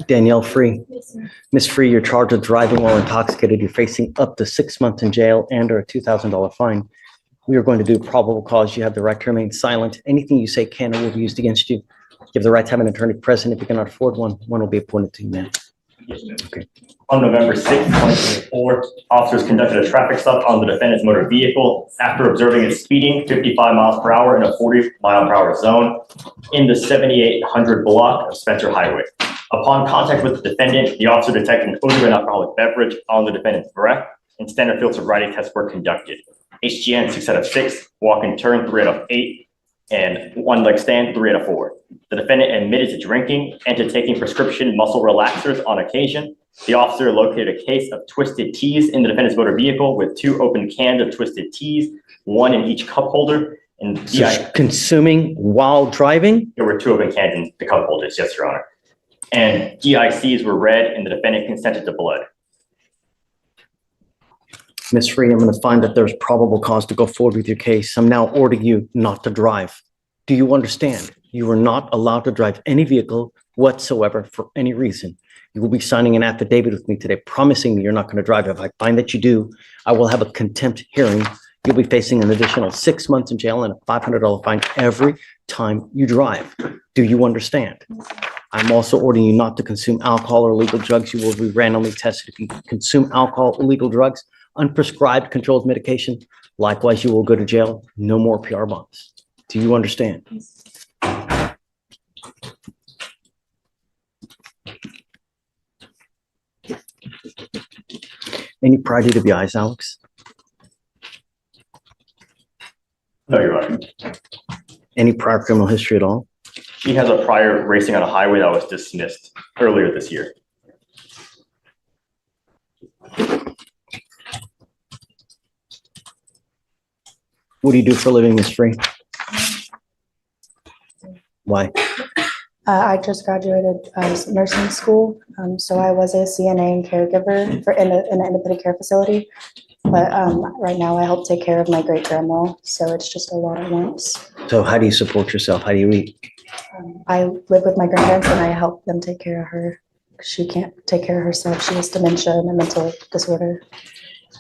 Danielle Free. Miss Free, you're charged with driving while intoxicated. You're facing up to 6 months in jail and or a $2,000 fine. We are going to do probable cause. You have the right to remain silent. Anything you say can or will be used against you. You have the right to have an attorney present. If you cannot afford one, one will be appointed to you, ma'am. Okay. On November 6, 2024, officers conducted a traffic stop on the defendant's motor vehicle after observing it speeding 55 miles per hour in a 40-mile-per-hour zone in the 7800 block of Spencer Highway. Upon contact with the defendant, the officer detected an odor of an alcoholic beverage on the defendant's breath, and standard field sobriety tests were conducted. HGN 6 out of 6, walk and turn 3 out of 8, and one leg stand 3 out of 4. The defendant admitted to drinking and to taking prescription muscle relaxers on occasion. The officer located a case of twisted teas in the defendant's motor vehicle with 2 open cans of twisted teas, 1 in each cup holder. And consuming while driving? There were 2 open cans in the cup holders, yes, Your Honor. And DICs were read and the defendant consented to blood. Ms. Free, I'm going to find that there's probable cause to go forward with your case. I'm now ordering you not to drive. Do you understand? You are not allowed to drive any vehicle whatsoever for any reason. You will be signing an affidavit with me today, promising me you're not going to drive. If I find that you do, I will have a contempt hearing. You'll be facing an additional 6 months in jail and a $500 fine every time you drive. Do you understand? I'm also ordering you not to consume alcohol or illegal drugs. You will be randomly tested. If you consume alcohol, illegal drugs, unprescribed controlled medication, likewise, you will go to jail. No more PR bonds. Do you understand? Any prior DWIs, Alex? No, Your Honor. Any prior criminal history at all? He has a prior racing on a highway that was dismissed earlier this year. What do you do for a living, Ms. Free? Why? I just graduated nursing school, so I was a CNA and caregiver in an independent care facility. But right now I help take care of my great grandma, so it's just a lot at once. So how do you support yourself? How do you eat? I live with my grandparents and I help them take care of her. She can't take care of herself. She has dementia and a mental disorder.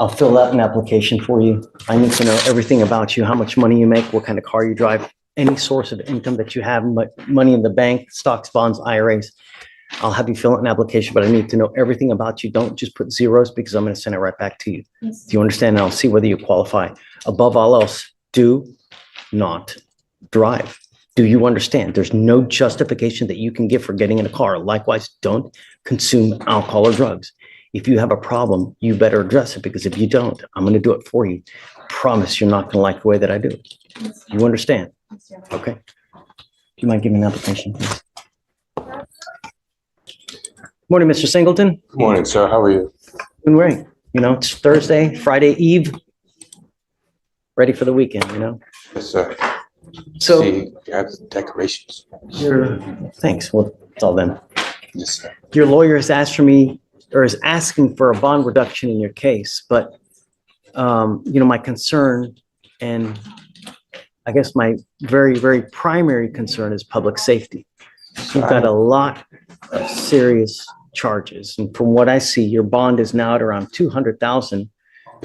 I'll fill out an application for you. I need to know everything about you, how much money you make, what kind of car you drive, any source of income that you have, money in the bank, stocks, bonds, IRAs. I'll have you fill out an application, but I need to know everything about you. Don't just put zeros because I'm going to send it right back to you. Yes. Do you understand? And I'll see whether you qualify. Above all else, do not drive. Do you understand? There's no justification that you can give for getting in a car. Likewise, don't consume alcohol or drugs. If you have a problem, you better address it, because if you don't, I'm going to do it for you. Promise you're not going to like the way that I do it. You understand? Okay. Do you mind giving me an application, please? Morning, Mr. Singleton. Good morning, sir. How are you? Doing great. You know, it's Thursday, Friday Eve. Ready for the weekend, you know? Yes, sir. So See, you have the decorations. thanks. Well, it's all them. Yes, sir. Your lawyer has asked for me, or is asking for a bond reduction in your case, but you know, my concern, and I guess my very, very primary concern, is public safety. You've got a lot of serious charges, and from what I see, your bond is now at around 200,000.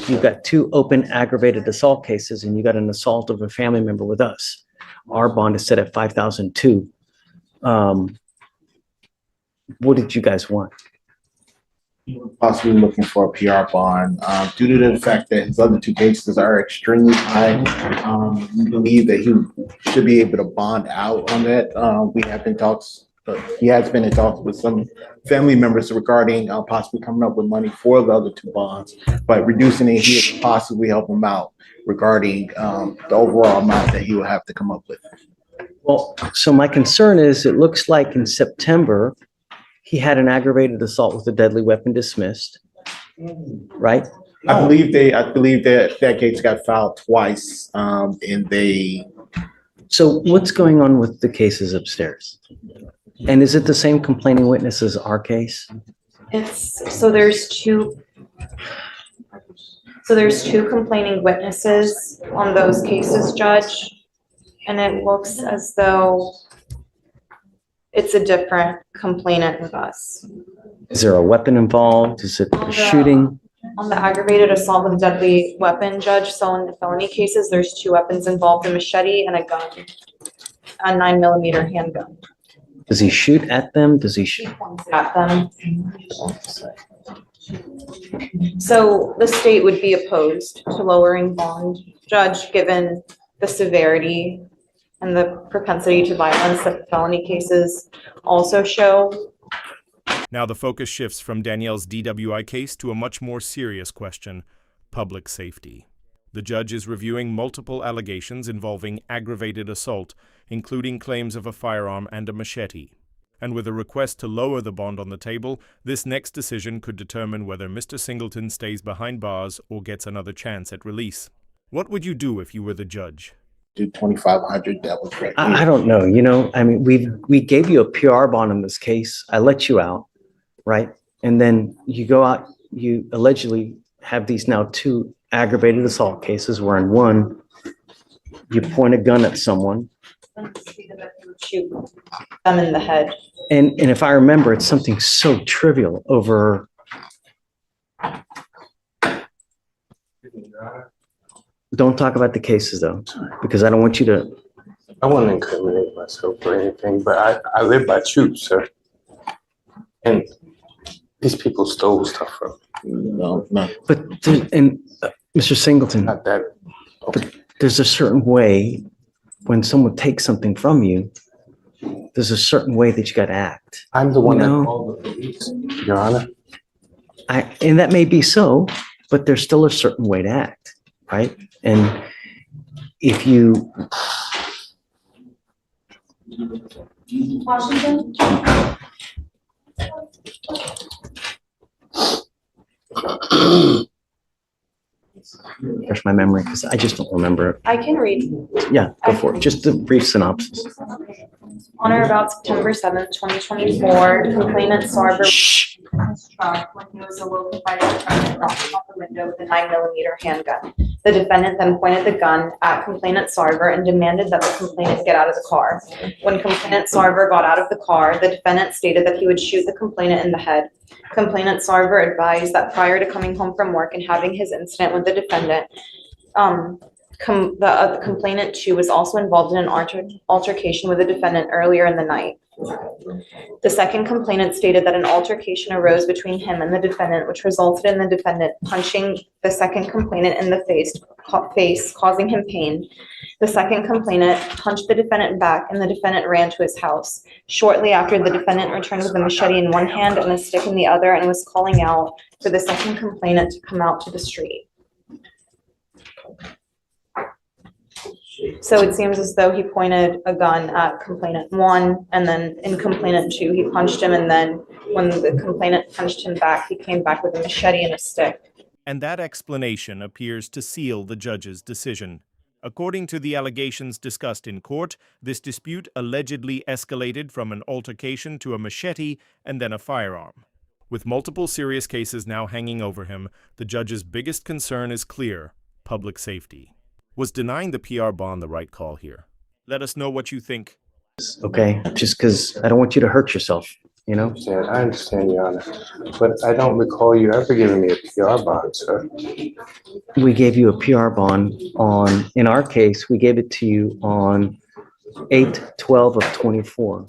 You've got 2 open aggravated assault cases, and you got an assault of a family member with us. Our bond is set at 5,002. What did you guys want? Possibly looking for a PR bond due to the fact that his other 2 cases are extremely high. We believe that he should be able to bond out on that. We have been talks. He has been in talks with some family members regarding possibly coming up with money for the other 2 bonds, but reducing it here would possibly help him out regarding the overall amount that he will have to come up with. Well, so my concern is, it looks like in September, he had an aggravated assault with a deadly weapon dismissed, right? I believe that case got filed twice, and they. So what's going on with the cases upstairs? And is it the same complaining witness as our case? So there's two complaining witnesses on those cases, Judge. And it looks as though It's a different complainant with us. Is there a weapon involved? Is it a shooting? On the aggravated assault with deadly weapon, Judge, so in the felony cases, there's two weapons involved, a machete and a gun, a 9mm handgun. Does he shoot at them? Does he shoot? Points at them. So the state would be opposed to lowering bond, Judge, given the severity and the propensity to violence that felony cases also show. Now the focus shifts from Danielle's DWI case to a much more serious question: public safety. The judge is reviewing multiple allegations involving aggravated assault, including claims of a firearm and a machete. And with a request to lower the bond on the table, this next decision could determine whether Mr. Singleton stays behind bars or gets another chance at release. What would you do if you were the judge? Do 2,500, that was great. I don't know, I mean, we gave you a PR bond in this case. I let you out, right? And then you go out, you allegedly have these now two aggravated assault cases where in one, you point a gun at someone. Shoot them in the head. And if I remember, it's something so trivial over. Don't talk about the cases though, because I don't want you to. I wouldn't incriminate myself or anything, but I live by truth, sir. And these people stole stuff from me. No. Mr. Singleton, Not that. there's a certain way when someone takes something from you, there's a certain way that you got to act. I'm the one that No. called the police, Your Honor. And that may be so, but there's still a certain way to act, right? And if you. Washington? Refresh my memory because I just don't remember it. I can read. Yeah, go for it. Just a brief synopsis. On or about September 7th, 2024, complainant Sarver Shh. his truck when he was awoke by the defendant knocking on the window with a 9mm handgun. The defendant then pointed the gun at complainant Sarver and demanded that the complainant get out of the car. When complainant Sarver got out of the car, the defendant stated that he would shoot the complainant in the head. Complainant Sarver advised that prior to coming home from work and having his incident with the defendant, the complainant too was also involved in an altercation with the defendant earlier in the night. The second complainant stated that an altercation arose between him and the defendant, which resulted in the defendant punching the second complainant in the face, causing him pain. The second complainant punched the defendant back, and the defendant ran to his house. Shortly after, the defendant returned with a machete in one hand and a stick in the other and was calling out for the second complainant to come out to the street. So it seems as though he pointed a gun at complainant one, and then in complainant two, he punched him, and then when the complainant punched him back, he came back with a machete and a stick. And that explanation appears to seal the judge's decision. According to the allegations discussed in court, this dispute allegedly escalated from an altercation to a machete and then a firearm. With multiple serious cases now hanging over him, the judge's biggest concern is clear: public safety. Was denying the PR bond the right call here? Let us know what you think. Okay, just because I don't want you to hurt yourself, I understand, Your Honor. But I don't recall you ever giving me a PR bond, sir. We gave you a PR bond on, in our case, we gave it to you on 8/12 of 24.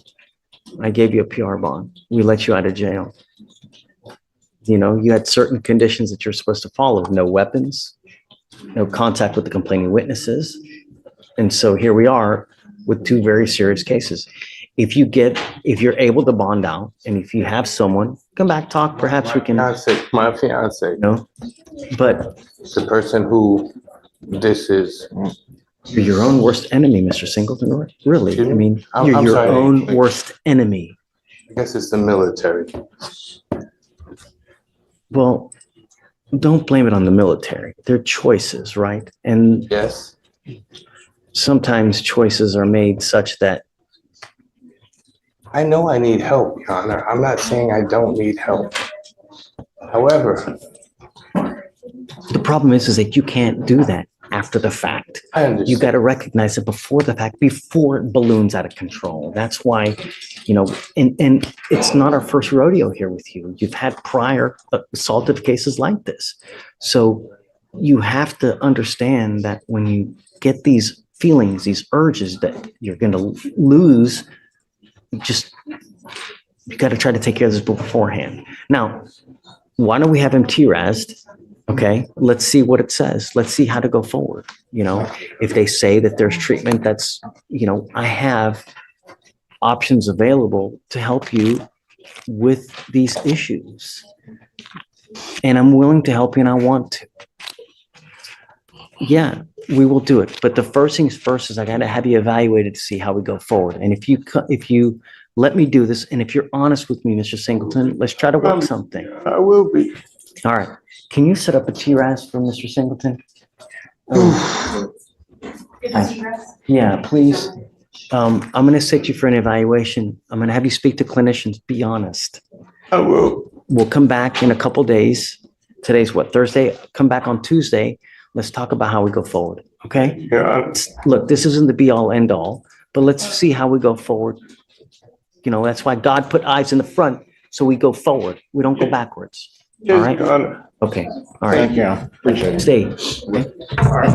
I gave you a PR bond. We let you out of jail. You had certain conditions that you're supposed to follow: no weapons, no contact with the complaining witnesses. And so here we are with two very serious cases. If you're able to bond out, and if you have someone, come back, talk, perhaps we can, My fiance, but the person who this is. you're your own worst enemy, Mr. Singleton, really. Excuse me? I mean, I'm you're your sorry. own worst enemy. I guess it's the military. Well, don't blame it on the military. They're choices, right? And Yes. sometimes choices are made such that I know I need help, Your Honor. I'm not saying I don't need help. However, the problem is that you can't do that after the fact. I You understand. got to recognize it before the fact, before it balloons out of control. That's why, and it's not our first rodeo here with you. You've had prior assaultive cases like this. So you have to understand that when you get these feelings, these urges that you're going to lose, you got to try to take care of this beforehand. Now, why don't we have him T-RASed? Okay, let's see what it says. Let's see how to go forward. If they say that there's treatment, that's, I have options available to help you with these issues. And I'm willing to help you and I want to. Yeah, we will do it. But the first things first is I got to have you evaluated to see how we go forward. And if you let me do this, and if you're honest with me, Mr. Singleton, let's try to work something. I will be. All right. Can you set up a TRAS for Mr. Singleton? Yeah, please. I'm going to set you for an evaluation. I'm going to have you speak to clinicians. Be honest. I will. We'll come back in a couple days. Today's what, Thursday? Come back on Tuesday. Let's talk about how we go forward. Okay? Yeah, Look, this isn't the be all end all, but let's see how we go forward. That's why God put eyes in the front, so we go forward. We don't go backwards. All right? Okay. All right. Thank you. Appreciate it. Stay. Okay? All right.